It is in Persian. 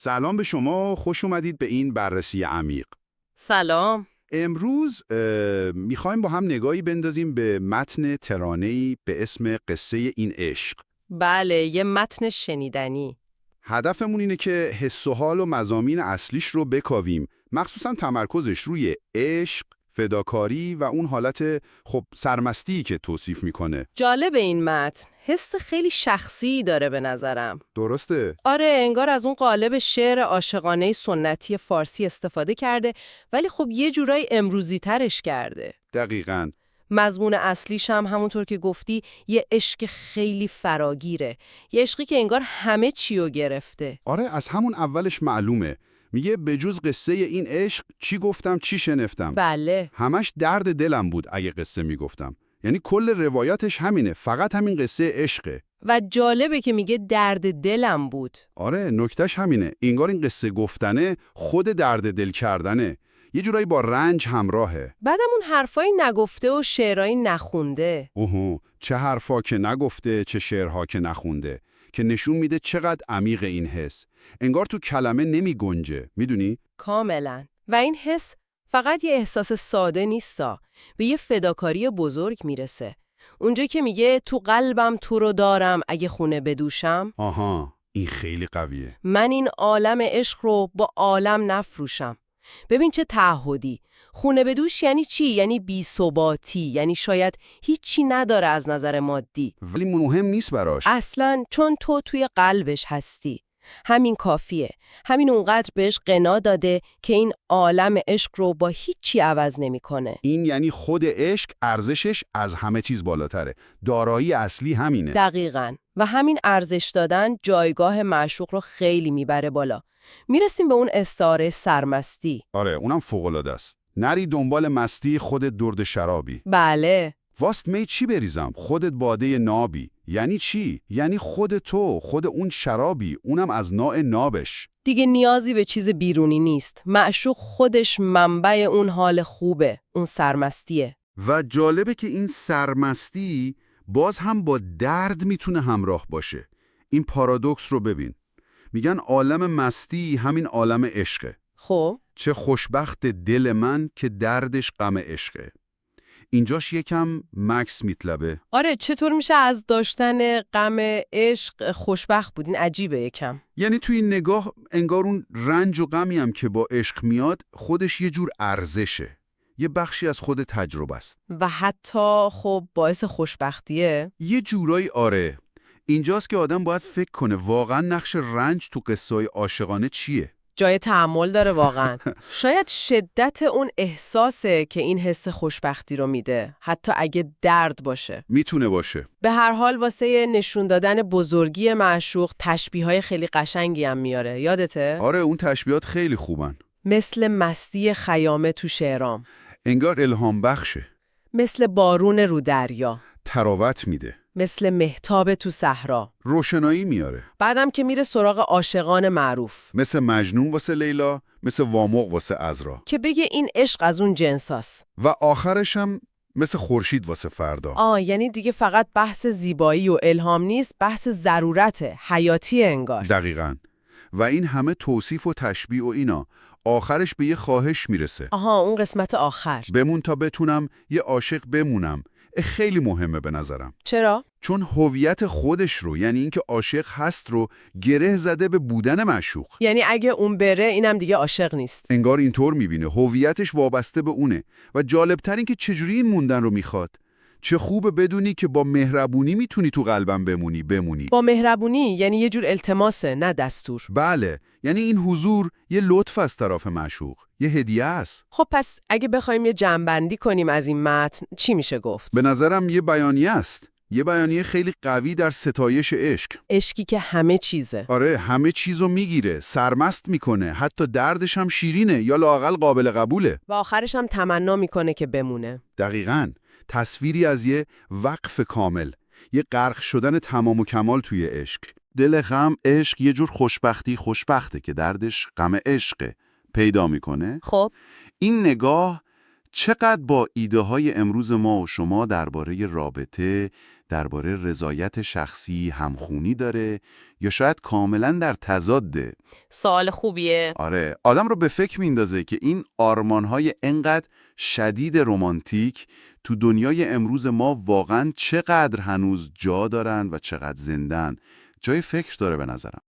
سلام به شما، خوش اومدید به این بررسی عمیق. سلام. امروز میخوایم با هم نگاهی بندازیم به متن ترانه‌ای به اسم قصه این عشق. بله، یه متن شنیدنی. هدفمون اینه که حس و حال و مضامین اصلیش رو بکاویم، مخصوصا تمرکزش روی عشق، فداکاری و اون حالت سرمستی که توصیف میکنه. جالب این متن، حس خیلی شخصی داره به نظرم. درسته؟ آره، انگار از اون قالب شعر عاشقانه سنتی فارسی استفاده کرده، ولی خب یه جورایی امروزی ترش کرده. دقیقاً. مضمون اصلیش هم همونطور که گفتی یه عشق خیلی فراگیره. یه عشقی که انگار همه چیو گرفته. آره، از همون اولش معلومه. میگه به جز قصه این عشق چی گفتم چی شنفتم. بله. همش درد دلم بود اگه قصه میگفتم. یعنی کل روایاتش همینه، فقط همین قصه عشقه. و جالبه که میگه درد دلم بود. آره، نکتهش همینه. انگار این قصه گفتنه خود درد دل کردنه. یه جورایی با رنج همراهه. بعدم اون حرفایی نگفته و شعرایی نخونده. اوهو، چه حرفا که نگفته، چه شعرها که نخونده، که نشون میده چقدر عمیق این حس. انگار تو کلمه نمی گنجه، میدونی؟ کاملا. و این حس فقط یه احساس ساده نیستا، به یه فداکاری بزرگ میرسه. اونجا که میگه تو قلبم تو رو دارم اگه خونه بدوشم، آها، این خیلی قویه. من این عالم عشق رو با عالم نفروشم. ببین چه تعهدی. خونه بدوش یعنی چی؟ یعنی بی‌ثباتی، یعنی شاید هیچی نداره از نظر مادی. ولی مهم نیست براش. اصلاً، چون تو توی قلبش هستی. همین کافیه. همین اونقدر بهش قنا داده که این عالم عشق رو با هیچی عوض نمیکنه. این یعنی خود عشق ارزشش از همه چیز بالاتره. دارایی اصلی همینه. دقیقاً. و همین ارزش دادن جایگاه معشوق رو خیلی میبره بالا. میرسیم به اون استعاره سرمستی. آره، اونم فوق‌العاده است. نری دنبال مستی، خودت درد شرابی. بله. واست می چی بریزم؟ خودت باده نابی. یعنی چی؟ یعنی خود تو، خود اون شرابی، اونم از نوع نابش. دیگه نیازی به چیز بیرونی نیست. معشوق خودش منبع اون حال خوبه، اون سرمستیه. و جالبه که این سرمستی باز هم با درد میتونه همراه باشه. این پارادوکس رو ببین. میگن عالم مستی همین عالم عشقه. خب چه خوشبخت دل من که دردش غم عشقه. اینجاش یکم مکس میطلبه. آره، چطور میشه از داشتن غم عشق خوشبخت بودین؟ عجیبه یکم. یعنی توی این نگاه انگار اون رنج و غمی هم که با عشق میاد خودش یه جور ارزشه. یه بخشی از خود تجربه است. و حتی خب باعث خوشبختیه. یه جورایی آره. اینجاست که آدم باید فکر کنه واقعا نقش رنج تو قصه‌های عاشقانه چیه؟ جای تأمل داره واقعا. شاید شدت اون احساسه که این حس خوشبختی رو میده، حتی اگه درد باشه. میتونه باشه. به هر حال واسه نشون دادن بزرگی معشوق تشبیه‌های خیلی قشنگی هم میاره. یادته؟ آره، اون تشبیهات خیلی خوبن. مثل مستی خیامه تو شعرام. انگار الهام بخشه. مثل بارون رو دریا. تراوت میده. مثل مهتاب تو صحرا. روشنایی میاره. بعدم که میره سراغ عاشقان معروف. مثل مجنون واسه لیلا، مثل وامق واسه عذرا. که بگه این عشق از اون جنساست. و آخرش هم مثل خورشید واسه فردا. یعنی دیگه فقط بحث زیبایی و الهام نیست، بحث ضرورته، حیاتی انگار. دقیقاً. و این همه توصیف و تشبیه و اینا آخرش به یه خواهش میرسه. اون قسمت آخر. بمون تا بتونم یه عاشق بمونم. خیلی مهمه به نظرم. چرا؟ چون هویت خودش رو، یعنی اینکه عاشق هست رو گره زده به بودن معشوق. یعنی اگه اون بره اینم دیگه عاشق نیست. انگار اینطور میبینه، هویتش وابسته به اونه. و جالبتر این که چجوری این موندن رو میخواد. چه خوبه بدونی که با مهربونی میتونی تو قلبم بمونی. با مهربونی یعنی یه جور التماسه، نه دستور. بله، یعنی این حضور یه لطف از طرف معشوق، یه هدیه است. خب پس اگه بخوایم یه جمع‌بندی کنیم از این متن چی میشه گفت؟ به نظرم یه بیانیه است. یه بیانیه خیلی قوی در ستایش عشق. عشقی که همه چیزه. آره، همه چیزو میگیره، سرمست میکنه، حتی دردش هم شیرینه یا لااقل قابل قبوله. و آخرش هم تمنا میکنه که بمونه. دقیقاً. تصویری از یه وقف کامل، یه غرق شدن تمام و کمال توی عشق. دل غم عشق یه جور خوشبخته که دردش غم عشقه پیدا میکنه. خب این نگاه چقدر با ایده های امروز ما و شما درباره رابطه، درباره رضایت شخصی همخونی داره یا شاید کاملا در تضاده؟ سوال خوبیه. آره، آدم رو به فکر میندازه که این آرمان‌های انقدر شدید رمانتیک تو دنیای امروز ما واقعا چقدر هنوز جا دارن و چقدر زندن. جای فکر داره به نظرم.